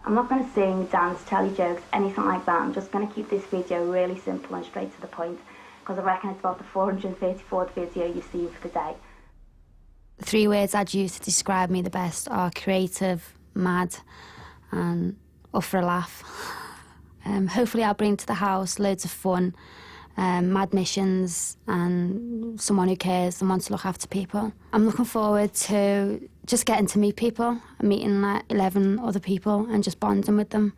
I'm not going to sing, dance, tell you jokes, anything like that. I'm just going to keep this video really simple and straight to the point, because I reckon it's about the 434th video you've seen for the day. The 3 words I'd use to describe me the best are creative, mad and up for a laugh. Hopefully I'll bring to the house loads of fun, mad missions and someone who cares and wants to look after people. I'm looking forward to just getting to meet people, meeting like 11 other people and just bonding with them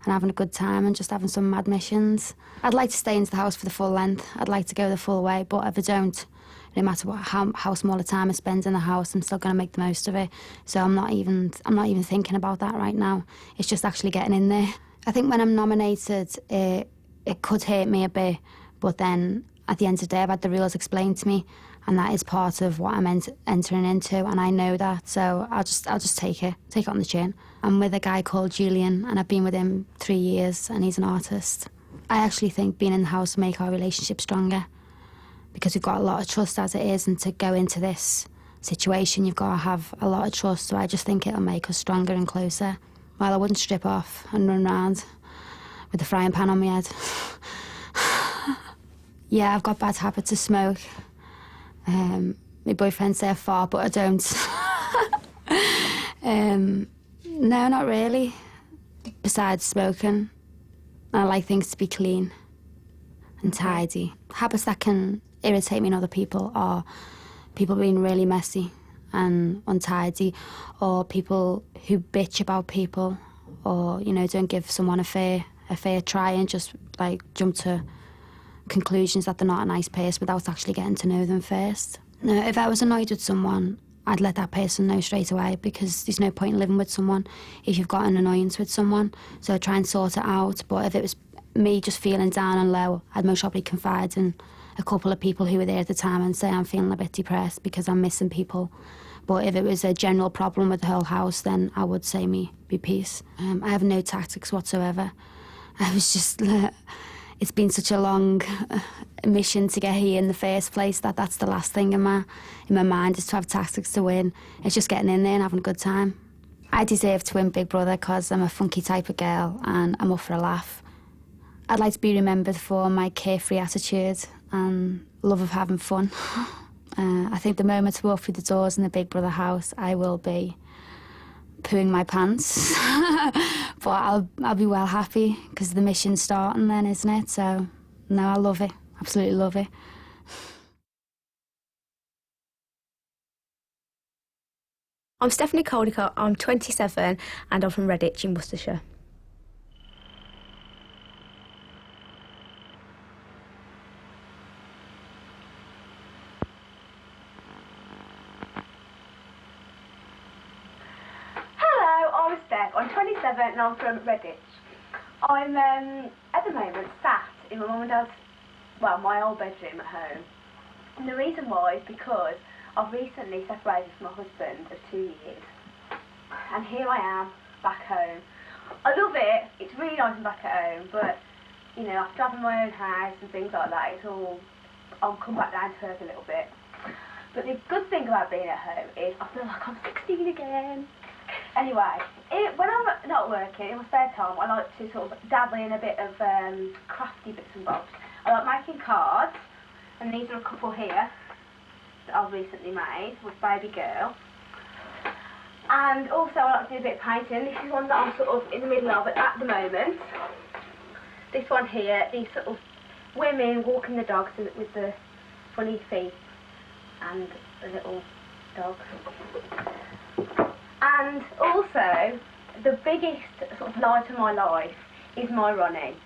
and having a good time and just having some mad missions. I'd like to stay into the house for the full length. I'd like to go the full way, but if I don't, no matter how small a time I spend in the house, I'm still going to make the most of it. So I'm not even thinking about that right now. It's just actually getting in there. I think when I'm nominated, it could hurt me a bit, but then at the end of the day, I've had the rules explained to me, and that is part of what I'm entering into, and I know that, so I'll just take it on the chin. I'm with a guy called Julian, and I've been with him 3 years, and he's an artist. I actually think being in the house will make our relationship stronger, because we've got a lot of trust as it is, and to go into this situation, you've got to have a lot of trust, so I just think it'll make us stronger and closer. Well, I wouldn't strip off and run around with a frying pan on my head. Yeah, I've got bad habits of smoke. My boyfriend say I fart, but I don't. No, not really. Besides smoking, I like things to be clean and tidy. Habits that can irritate me in other people are people being really messy and untidy, or people who bitch about people, or don't give someone a fair try and just like jump to conclusions that they're not a nice person without actually getting to know them first. No, if I was annoyed with someone, I'd let that person know straight away, because there's no point in living with someone if you've got an annoyance with someone. So I'd try and sort it out, but if it was me just feeling down and low, I'd most probably confide in a couple of people who were there at the time and say I'm feeling a bit depressed because I'm missing people. But if it was a general problem with the whole house, then I would say me be peace. I have no tactics whatsoever. I was just... It's been such a long mission to get here in the first place that that's the last thing in my mind, is to have tactics to win. It's just getting in there and having a good time. I deserve to win Big Brother because I'm a funky type of girl and I'm up for a laugh. I'd like to be remembered for my carefree attitude and love of having fun. I think the moment I walk through the doors in the Big Brother house, I will be pooing my pants. But I'll be well happy because the mission's starting then, isn't it? So, no, I love it. Absolutely love it. I'm Stephanie Caldicott, I'm 27 and I'm from Redditch in Worcestershire. Hello, I'm Steph, I'm 27 and I'm from Redditch. I'm at the moment sat in my mum and dad's, well, my old bedroom at home. And the reason why is because I've recently separated from my husband of 2 years, and here I am, back home. I love it, it's really nice I'm back at home, but, you know, after having my own house and things like that, it's all, I'll come back down to earth a little bit. But the good thing about being at home is I feel like I'm 16 again. Anyway, when I'm not working, in my spare time, I like to sort of dabble in a bit of crafty bits and bobs. I like making cards, and these are a couple here that I've recently made with baby girl. And also I like to do a bit of painting. This is one that I'm sort of in the middle of at the moment. This one here, these sort of women walking the dogs with the funny feet and the little dogs. And also, the biggest sort of light of my life is my Ronnie,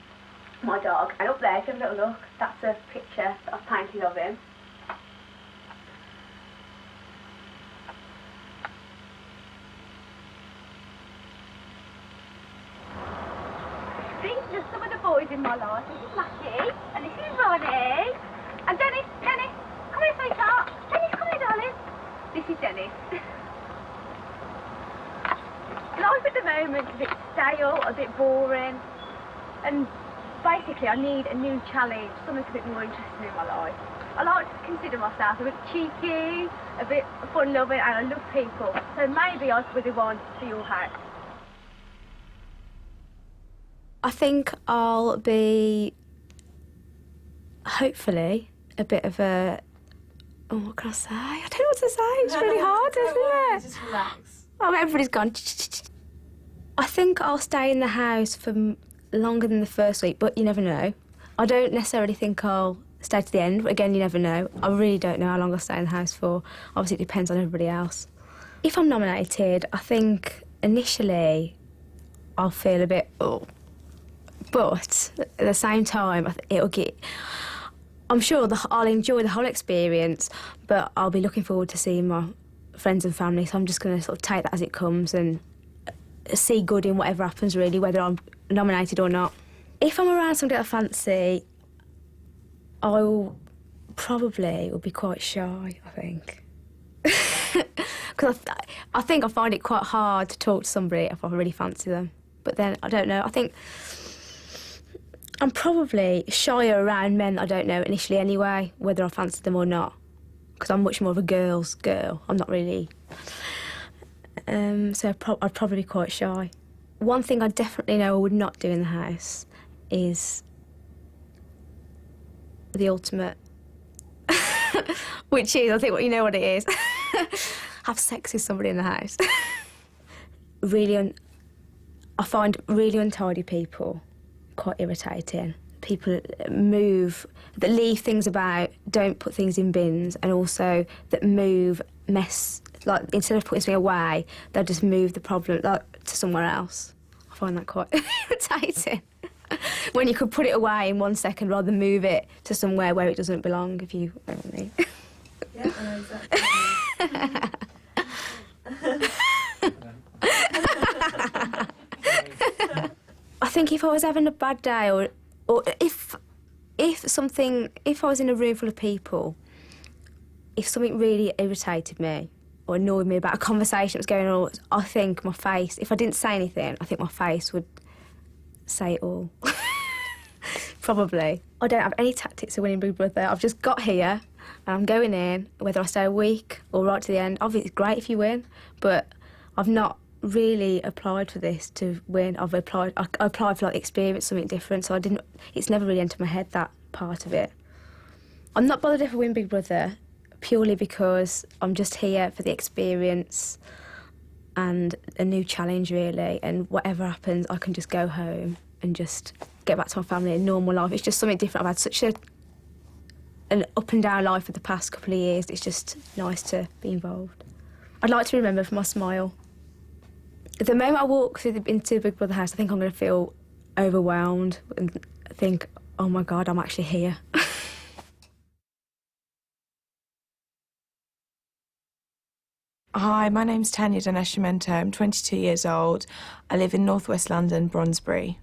my dog. And up there, if you have a little look, that's a picture that I've painted of him. These are some of the boys in my life. This is Lucky, and this is Ronnie. And Dennis, come here, sweetheart. Dennis, come here, darling. This is Dennis. Life at the moment is a bit stale, a bit boring, and basically I need a new challenge, something a bit more interesting in my life. I like to consider myself a bit cheeky, a bit fun-loving, and I love people, so maybe I could be the one for your house. I think I'll be, hopefully, a bit of a, oh, what can I say? I don't know what to say, it's really hard, isn't it? Just relax. Oh, everybody's gone. I think I'll stay in the house for longer than the first week, but you never know. I don't necessarily think I'll stay to the end, but again, you never know. I really don't know how long I'll stay in the house for. Obviously, it depends on everybody else. If I'm nominated, I think initially I'll feel a bit, oh. But at the same time, it'll get... I'm sure I'll enjoy the whole experience, but I'll be looking forward to seeing my friends and family, so I'm just going to sort of take that as it comes and see good in whatever happens, really, whether I'm nominated or not. If I'm around somebody I fancy, I will probably be quite shy, I think. Because I think I find it quite hard to talk to somebody if I really fancy them. But then, I don't know, I think I'm probably shyer around men that I don't know initially anyway, whether I fancy them or not. Because I'm much more of a girl's girl. I'm not really... so I'd probably be quite shy. One thing I definitely know I would not do in the house is the ultimate, which is, I think you know what it is, have sex with somebody in the house. I find really untidy people quite irritating. People that leave things about, don't put things in bins, and also that mess, like instead of putting something away, they'll just move the problem to somewhere else. I find that quite irritating. When you could put it away in 1 second rather than move it to somewhere where it doesn't belong, if you know what I mean. Yeah, I know exactly. I think if I was having a bad day, or if I was in a room full of people, if something really irritated me or annoyed me about a conversation that was going on, I think my face, if I didn't say anything, I think my face would say it all. Probably. I don't have any tactics of winning Big Brother. I've just got here and I'm going in, whether I stay a week or right to the end. Obviously, it's great if you win, but I've not really applied for this to win. I applied for like experience, something different. So it's never really entered my head, that part of it. I'm not bothered if I win Big Brother, purely because I'm just here for the experience and a new challenge, really. And whatever happens, I can just go home and just get back to my family and normal life. It's just something different. I've had such an up and down life for the past couple of years. It's just nice to be involved. I'd like to remember for my smile. The moment I walk into Big Brother house, I think I'm going to feel overwhelmed and think, oh my God, I'm actually here. Hi, my name's Tanya Daneshimento. I'm 22 years old. I live in northwest London, Brondesbury.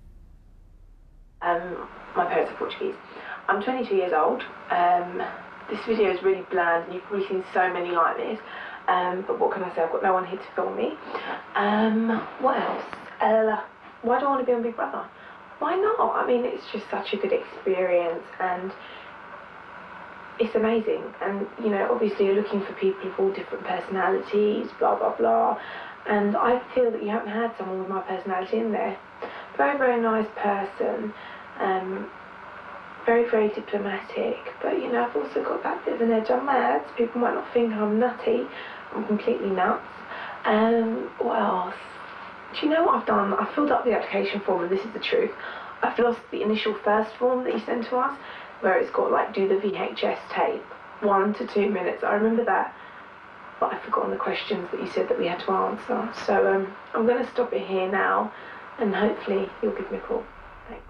My parents are Portuguese. I'm 22 years old. This video is really bland and you've probably seen so many like this. But what can I say? I've got no one here to film me. What else? Why do I want to be on Big Brother? Why not? I mean, it's just such a good experience and it's amazing. And, you know, obviously you're looking for people of all different personalities, blah, blah, blah. And I feel that you haven't had someone with my personality in there. Very, very nice person. Very, very diplomatic. But, you know, I've also got that bit of an edge. I'm mad. People might not think I'm nutty. I'm completely nuts. What else? Do you know what I've done? I filled up the application form, and this is the truth. I've lost the initial first form that you sent to us, where it's got, like, do the VHS tape. 1 to 2 minutes. I remember that. But I've forgotten the questions that you said that we had to answer. So I'm going to stop it here now, and hopefully you'll give me a call. Thanks.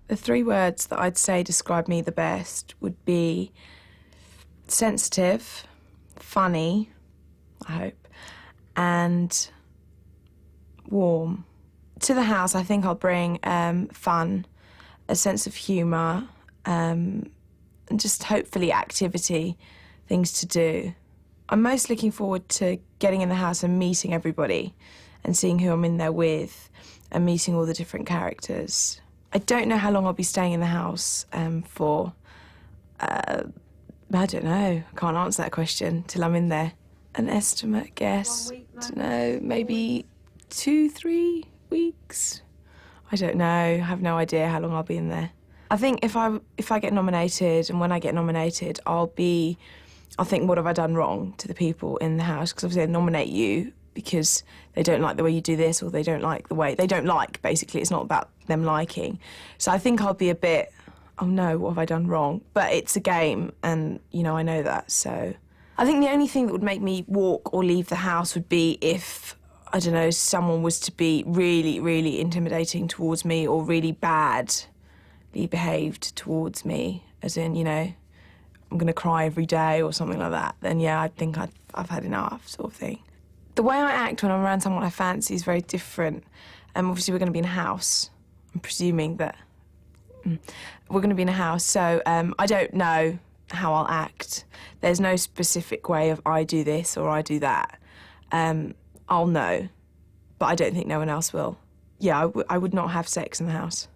The 3 words that I'd say describe me the best would be sensitive, funny, I hope, and warm. To the house, I think I'll bring fun, a sense of humour, and just hopefully activity, things to do. I'm most looking forward to getting in the house and meeting everybody and seeing who I'm in there with and meeting all the different characters. I don't know how long I'll be staying in the house for. I don't know. I can't answer that question till I'm in there. An estimate guess. I don't know, maybe 2-3 weeks. I don't know. I have no idea how long I'll be in there. I think if I get nominated, and when I get nominated, I'll think, what have I done wrong to the people in the house? Because obviously they nominate you because they don't like the way you do this, or they don't like the way... They don't like, basically. It's not about them liking. So I think I'll be a bit, oh no, what have I done wrong? But it's a game, and, you know, I know that, so... I think the only thing that would make me walk or leave the house would be if, I don't know, someone was to be really, really intimidating towards me or really badly behaved towards me, as in, you know, I'm going to cry every day or something like that, then yeah, I think I've had enough, sort of thing. The way I act when I'm around someone I fancy is very different. Obviously we're going to be in a house. I'm presuming that we're going to be in a house, so I don't know how I'll act. There's no specific way of I do this or I do that. I'll know, but I don't think no one else will. Yeah, I would not have sex in the house.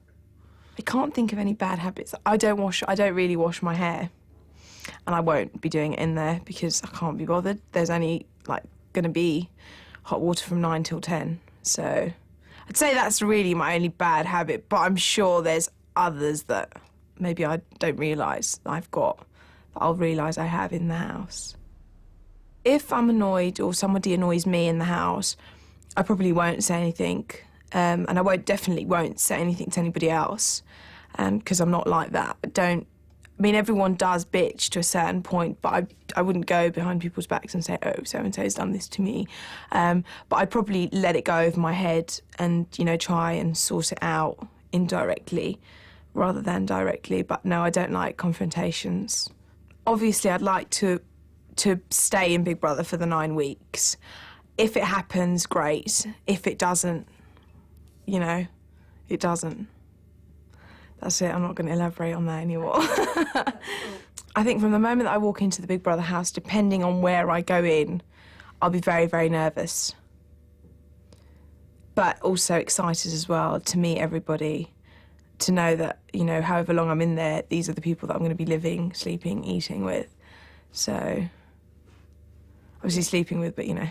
I can't think of any bad habits. I don't really wash my hair. And I won't be doing it in there because I can't be bothered. There's only, like, going to be hot water from 9 till 10. So I'd say that's really my only bad habit, but I'm sure there's others that maybe I don't realise I've got, that I'll realise I have in the house. If I'm annoyed or somebody annoys me in the house, I probably won't say anything. And I definitely won't say anything to anybody else because I'm not like that. I mean, everyone does bitch to a certain point, but I wouldn't go behind people's backs and say, oh, so-and-so's done this to me. But I'd probably let it go over my head and, you know, try and sort it out indirectly rather than directly. But no, I don't like confrontations. Obviously, I'd like to stay in Big Brother for the 9 weeks. If it happens, great. If it doesn't, you know, it doesn't. That's it, I'm not going to elaborate on that anymore. I think from the moment that I walk into the Big Brother house, depending on where I go in, I'll be very, very nervous. But also excited as well to meet everybody, to know that, you know, however long I'm in there, these are the people that I'm going to be living, sleeping, eating with. So, obviously sleeping with, but, you know.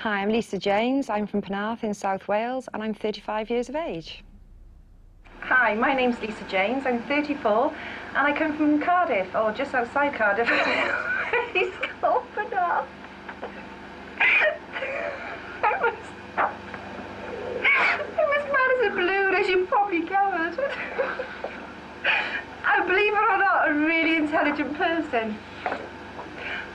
Hi, I'm Lisa James. I'm from Penarth in South Wales and I'm 35 years of age. Hi, my name's Lisa James. I'm 34 and I come from Cardiff, or just outside Cardiff. It's called Penarth. It was mad as a balloon, as you probably gathered. I believe it or not, a really intelligent person.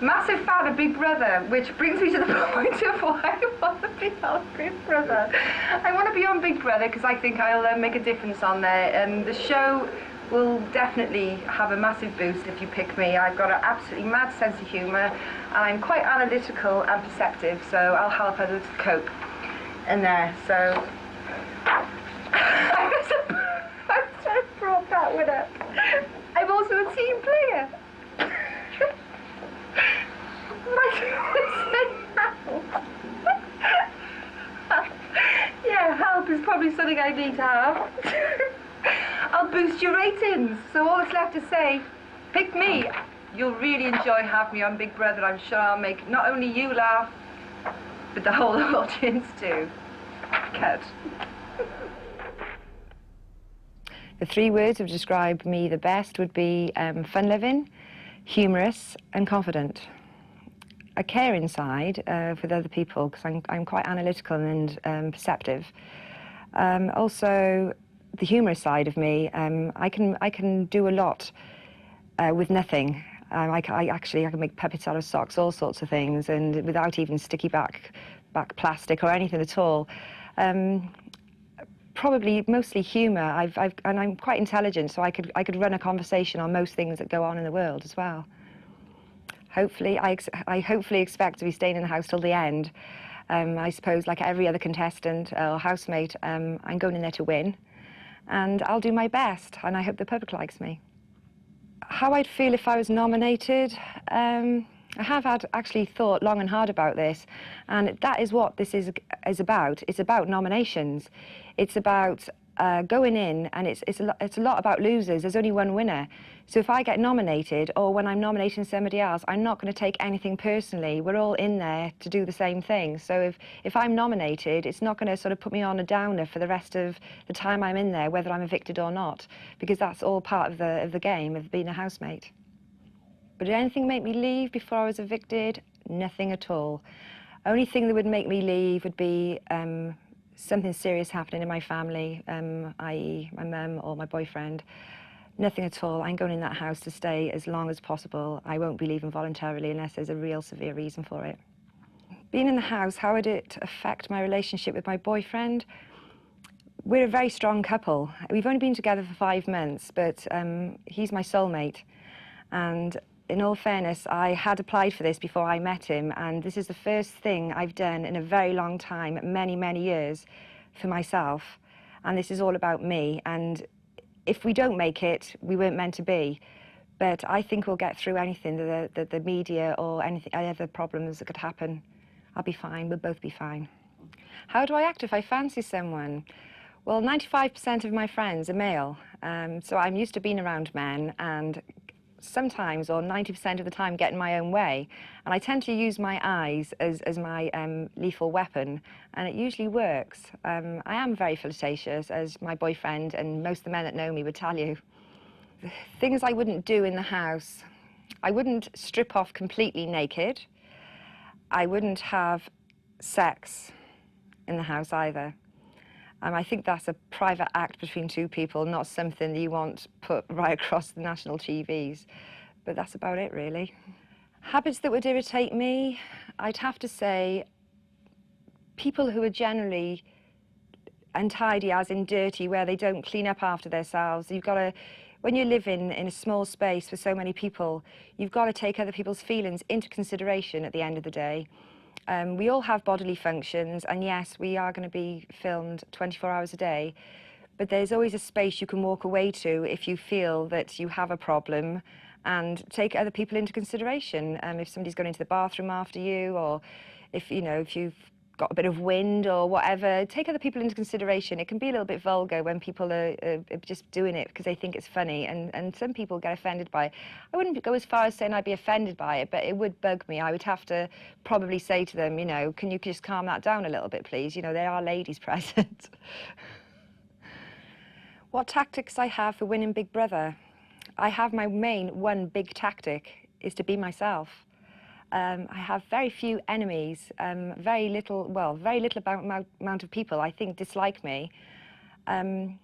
Massive fan of Big Brother, which brings me to the point of why I want to be on Big Brother. I want to be on Big Brother because I think I'll make a difference on there. The show will definitely have a massive boost if you pick me. I've got an absolutely mad sense of humour and I'm quite analytical and perceptive, so I'll help others cope in there. So I just brought that one up. I'm also a team player. Yeah, help is probably something I need to have. I'll boost your ratings. So all that's left to say, pick me. You'll really enjoy having me on Big Brother. I'm sure I'll make not only you laugh, but the whole audience too. Cat. The 3 words that would describe me the best would be fun-loving, humorous and confident. A caring side for the other people, because I'm quite analytical and perceptive. Also, the humorous side of me, I can do a lot with nothing. I can make puppets out of socks, all sorts of things, and without even sticky back plastic or anything at all. Probably mostly humour. And I'm quite intelligent, so I could run a conversation on most things that go on in the world as well. Hopefully, I hopefully expect to be staying in the house till the end. I suppose, like every other contestant or housemate, I'm going in there to win, and I'll do my best, and I hope the public likes me. How I'd feel if I was nominated, I have actually thought long and hard about this, and that is what this is about. It's about nominations. It's about going in, and it's a lot about losers. There's only one winner. So if I get nominated, or when I'm nominating somebody else, I'm not going to take anything personally. We're all in there to do the same thing. So if I'm nominated, it's not going to sort of put me on a downer for the rest of the time I'm in there, whether I'm evicted or not, because that's all part of the game of being a housemate. But did anything make me leave before I was evicted? Nothing at all. Only thing that would make me leave would be something serious happening in my family, i.e. my mum or my boyfriend. Nothing at all. I'm going in that house to stay as long as possible. I won't be leaving voluntarily unless there's a real severe reason for it. Being in the house, how would it affect my relationship with my boyfriend? We're a very strong couple. We've only been together for 5 months, but he's my soulmate. And in all fairness, I had applied for this before I met him, and this is the first thing I've done in a very long time, many, many years, for myself. And this is all about me. And if we don't make it, we weren't meant to be. But I think we'll get through anything, the media or anything, other problems that could happen. I'll be fine. We'll both be fine. How do I act if I fancy someone? Well, 95% of my friends are male, so I'm used to being around men, and sometimes, or 90% of the time, get in my own way. And I tend to use my eyes as my lethal weapon, and it usually works. I am very flirtatious, as my boyfriend and most of the men that know me would tell you. The things I wouldn't do in the house: I wouldn't strip off completely naked. I wouldn't have sex in the house either. I think that's a private act between 2 people, not something that you want put right across the national TVs. But that's about it, really. Habits that would irritate me, I'd have to say people who are generally untidy, as in dirty, where they don't clean up after themselves. You've got to, when you live in a small space with so many people, you've got to take other people's feelings into consideration at the end of the day. We all have bodily functions, and yes, we are going to be filmed 24 hours a day, but there's always a space you can walk away to if you feel that you have a problem, and take other people into consideration. If somebody's going into the bathroom after you, or if you've got a bit of wind or whatever. Take other people into consideration. It can be a little bit vulgar when people are just doing it because they think it's funny, and some people get offended by it. I wouldn't go as far as saying I'd be offended by it, but it would bug me. I would have to probably say to them, you know, can you just calm that down a little bit, please? You know, there are ladies present. What tactics I have for winning Big Brother? I have my main one big tactic is to be myself. I have very few enemies, very little amount of people I think dislike me. When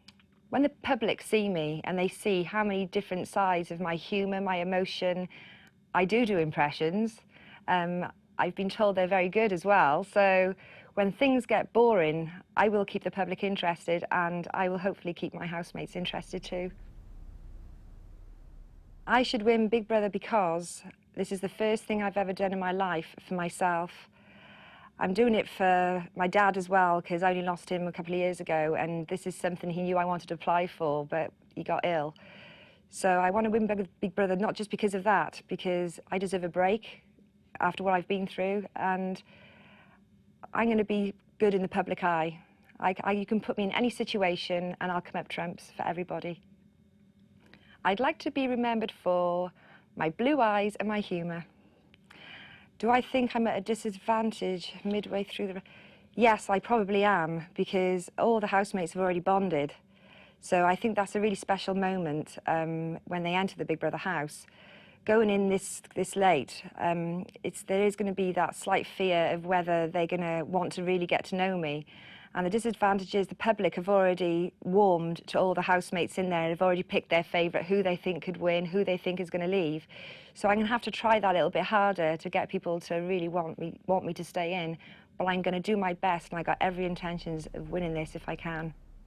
the public see me and they see how many different sides of my humour, my emotion, I do impressions. I've been told they're very good as well. So when things get boring, I will keep the public interested, and I will hopefully keep my housemates interested too. I should win Big Brother because this is the first thing I've ever done in my life for myself. I'm doing it for my dad as well, because I only lost him a couple of years ago, and this is something he knew I wanted to apply for, but he got ill. So I want to win Big Brother, not just because of that, because I deserve a break after what I've been through, and I'm going to be good in the public eye. You can put me in any situation and I'll come up trumps for everybody. I'd like to be remembered for my blue eyes and my humour. Do I think I'm at a disadvantage midway through the... Yes, I probably am, because all the housemates have already bonded. So I think that's a really special moment when they enter the Big Brother house. Going in this late, there is going to be that slight fear of whether they're going to want to really get to know me. And the disadvantage is the public have already warmed to all the housemates in there and have already picked their favourite, who they think could win, who they think is going to leave. So I'm going to have to try that a little bit harder to get people to really want me to stay in. But I'm going to do my best, and I've got every intentions of winning this if I can.